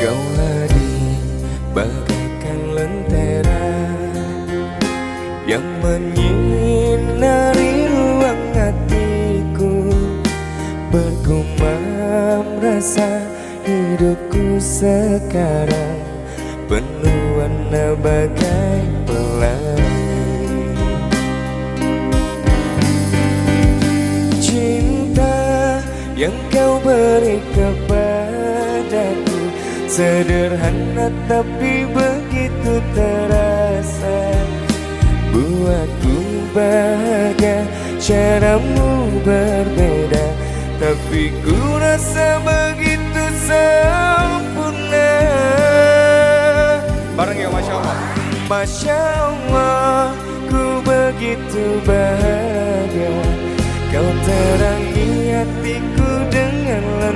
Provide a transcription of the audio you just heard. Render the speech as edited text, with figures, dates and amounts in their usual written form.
Kau hadir bagaikan lentera yang menyinari ruang hatiku. Bergumam rasa hidupku sekarang penuh warna bagai pelangi. Cinta yang kau beri kepadaku sederhana tapi begitu terasa. Buatku bahagia, caramu berbeda, tapi ku rasa begitu sempurna. Bareng ya, Masya Allah. Masya Allah, ku begitu bahagia. Kau terangi hatiku dengan